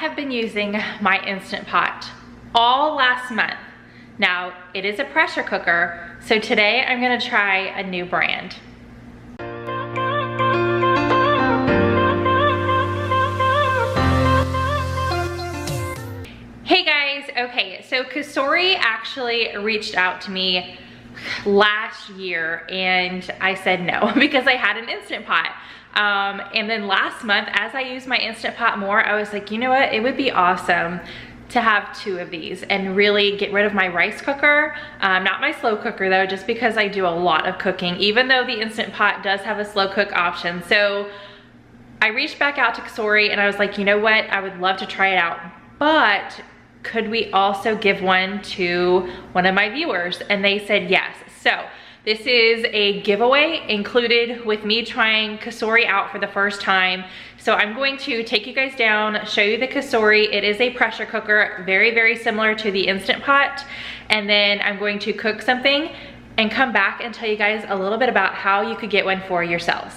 have been using my Instant Pot all last month. Now, it is a pressure cooker, so today I'm gonna try a new brand. Hey guys, okay, so Cosori actually reached out to me last year and I said no because I had an Instant Pot. And then last month, as I used my Instant Pot more, I was like, you know what, it would be awesome to have 2 of these and really get rid of my rice cooker. Not my slow cooker though, just because I do a lot of cooking, even though the Instant Pot does have a slow cook option. So I reached back out to Cosori and I was like, you know what, I would love to try it out, but could we also give one to one of my viewers? And they said yes. So this is a giveaway included with me trying Cosori out for the first time. So I'm going to take you guys down, show you the Cosori. It is a pressure cooker, very, very similar to the Instant Pot. And then I'm going to cook something and come back and tell you guys a little bit about how you could get one for yourselves.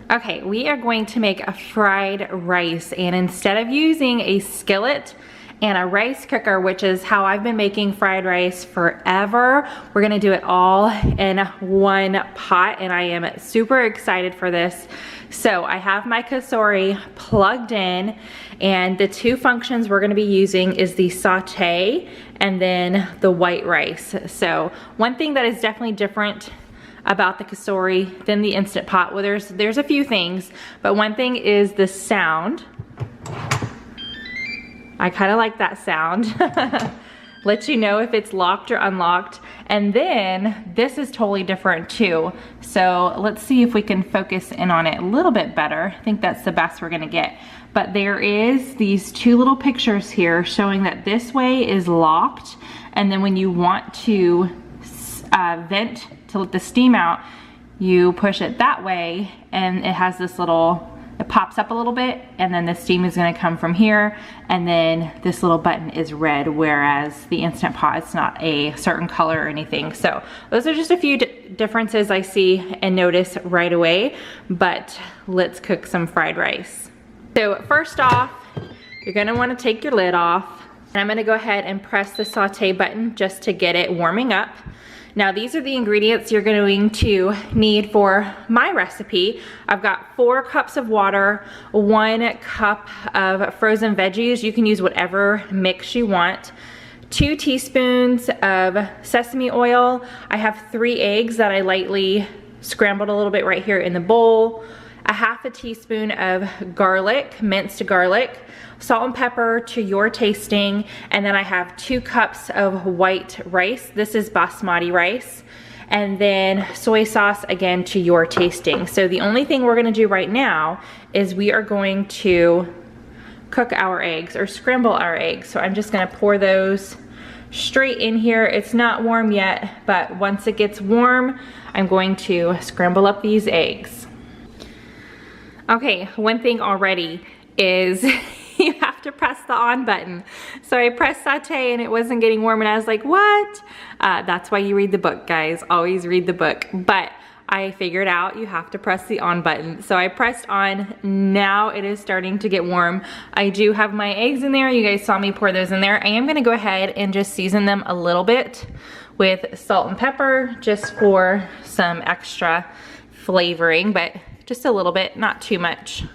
Okay, we are going to make a fried rice, and instead of using a skillet and a rice cooker, which is how I've been making fried rice forever, we're gonna do it all in one pot, and I am super excited for this. So I have my Cosori plugged in, and the 2 functions we're gonna be using is the saute and then the white rice. So one thing that is definitely different about the Cosori than the Instant Pot, well there's a few things, but one thing is the sound. I kind of like that sound. Lets you know if it's locked or unlocked. And then this is totally different too. So let's see if we can focus in on it a little bit better. I think that's the best we're gonna get. But there is these 2 little pictures here showing that this way is locked. And then when you want to vent to let the steam out, you push it that way and it has this little, it pops up a little bit, and then the steam is gonna come from here, and then this little button is red, whereas the Instant Pot, it's not a certain color or anything. So those are just a few differences I see and notice right away, but let's cook some fried rice. So first off, you're gonna wanna take your lid off, and I'm gonna go ahead and press the saute button just to get it warming up. Now these are the ingredients you're going to need for my recipe. I've got 4 cups of water, 1 cup of frozen veggies. You can use whatever mix you want. 2 teaspoons of sesame oil. I have 3 eggs that I lightly scrambled a little bit right here in the bowl. A half a teaspoon of garlic, minced garlic. Salt and pepper to your tasting, and then I have 2 cups of white rice. This is basmati rice, and then soy sauce again to your tasting. So the only thing we're gonna do right now is we are going to cook our eggs or scramble our eggs. So I'm just gonna pour those straight in here. It's not warm yet, but once it gets warm, I'm going to scramble up these eggs. Okay, one thing already is you have to press the on button. So I pressed saute and it wasn't getting warm, and I was like, what? That's why you read the book, guys. Always read the book. But I figured out you have to press the on button. So I pressed on. Now it is starting to get warm. I do have my eggs in there. You guys saw me pour those in there. I am gonna go ahead and just season them a little bit with salt and pepper just for some extra flavoring, but just a little bit, not too much.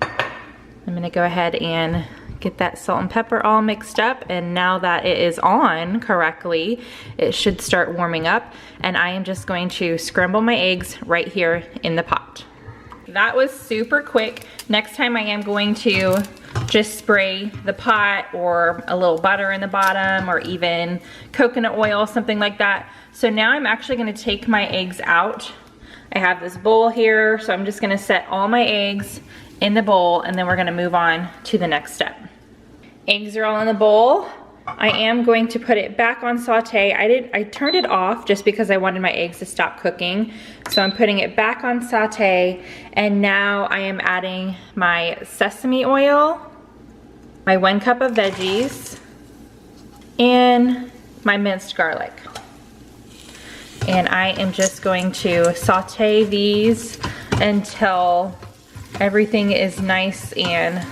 I'm gonna go ahead and get that salt and pepper all mixed up, and now that it is on correctly, it should start warming up, and I am just going to scramble my eggs right here in the pot. That was super quick. Next time I am going to just spray the pot or a little butter in the bottom or even coconut oil, something like that. So now I'm actually gonna take my eggs out. I have this bowl here, so I'm just gonna set all my eggs in the bowl, and then we're gonna move on to the next step. Eggs are all in the bowl. I am going to put it back on saute. I turned it off just because I wanted my eggs to stop cooking. So I'm putting it back on saute, and now I am adding my sesame oil, my 1 cup of veggies, and my minced garlic. And I am just going to saute these until everything is nice and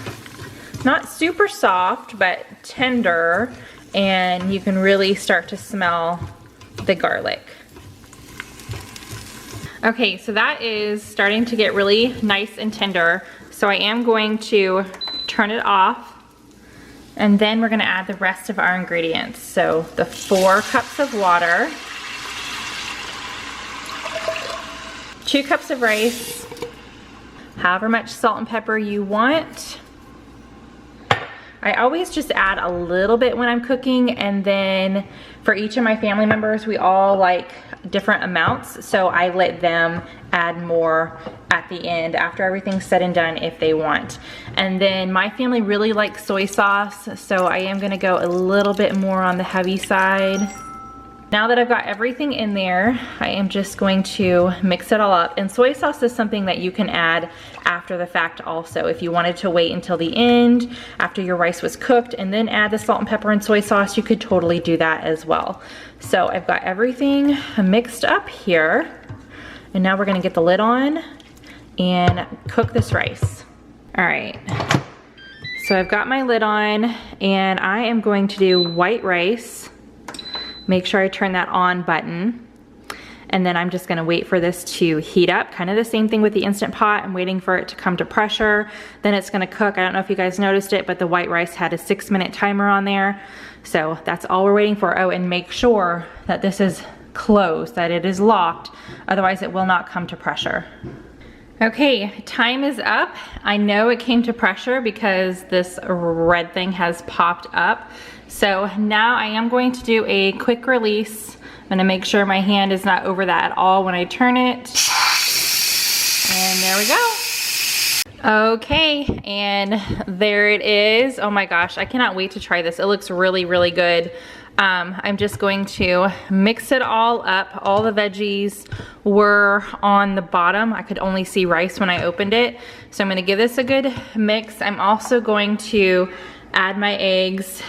not super soft, but tender, and you can really start to smell the garlic. Okay, so that is starting to get really nice and tender. So I am going to turn it off, and then we're gonna add the rest of our ingredients. So the 4 cups of water, 2 cups of rice, however much salt and pepper you want. I always just add a little bit when I'm cooking, and then for each of my family members, we all like different amounts, so I let them add more at the end after everything's said and done if they want. And then my family really likes soy sauce, so I am gonna go a little bit more on the heavy side. Now that I've got everything in there, I am just going to mix it all up. And soy sauce is something that you can add after the fact also. If you wanted to wait until the end, after your rice was cooked, and then add the salt and pepper and soy sauce, you could totally do that as well. So I've got everything mixed up here. And now we're gonna get the lid on and cook this rice. All right, so I've got my lid on, and I am going to do white rice. Make sure I turn that on button. And then I'm just gonna wait for this to heat up. Kind of the same thing with the Instant Pot. I'm waiting for it to come to pressure. Then it's gonna cook. I don't know if you guys noticed it, but the white rice had a 6-minute timer on there. So that's all we're waiting for. Oh, and make sure that this is closed, that it is locked. Otherwise it will not come to pressure. Okay, time is up. I know it came to pressure because this red thing has popped up. So now I am going to do a quick release. I'm gonna make sure my hand is not over that at all when I turn it. And there we go. Okay, and there it is. Oh my gosh, I cannot wait to try this. It looks really, really good. I'm just going to mix it all up. All the veggies were on the bottom. I could only see rice when I opened it. So I'm gonna give this a good mix. I'm also going to add my eggs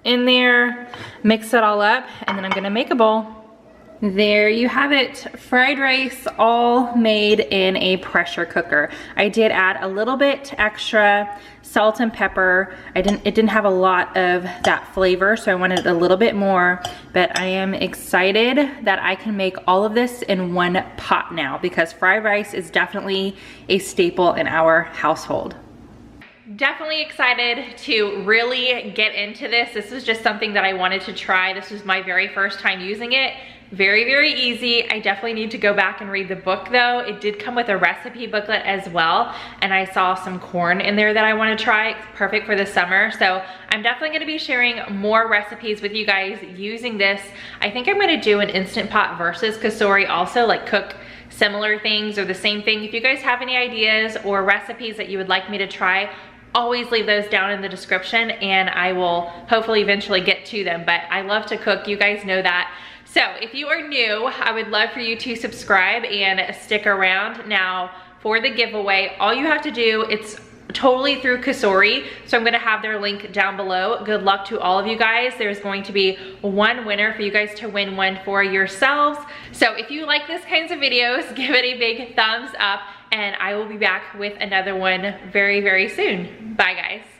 in there, mix it all up, and then I'm gonna make a bowl. There you have it, fried rice all made in a pressure cooker. I did add a little bit extra salt and pepper. It didn't have a lot of that flavor, so I wanted a little bit more, but I am excited that I can make all of this in one pot now, because fried rice is definitely a staple in our household. Definitely excited to really get into this. This was just something that I wanted to try. This was my very first time using it. Very, very easy. I definitely need to go back and read the book though. It did come with a recipe booklet as well, and I saw some corn in there that I want to try. It's perfect for the summer. So I'm definitely going to be sharing more recipes with you guys using this. I think I'm going to do an Instant Pot versus Cosori also, like cook similar things or the same thing. If you guys have any ideas or recipes that you would like me to try, always leave those down in the description and I will hopefully eventually get to them. But I love to cook, you guys know that. So if you are new, I would love for you to subscribe and stick around. Now for the giveaway, all you have to do, it's totally through Cosori, so I'm gonna have their link down below. Good luck to all of you guys. There's going to be one winner for you guys to win one for yourselves. So if you like this kinds of videos, give it a big thumbs up, and I will be back with another one very, very soon. Bye guys.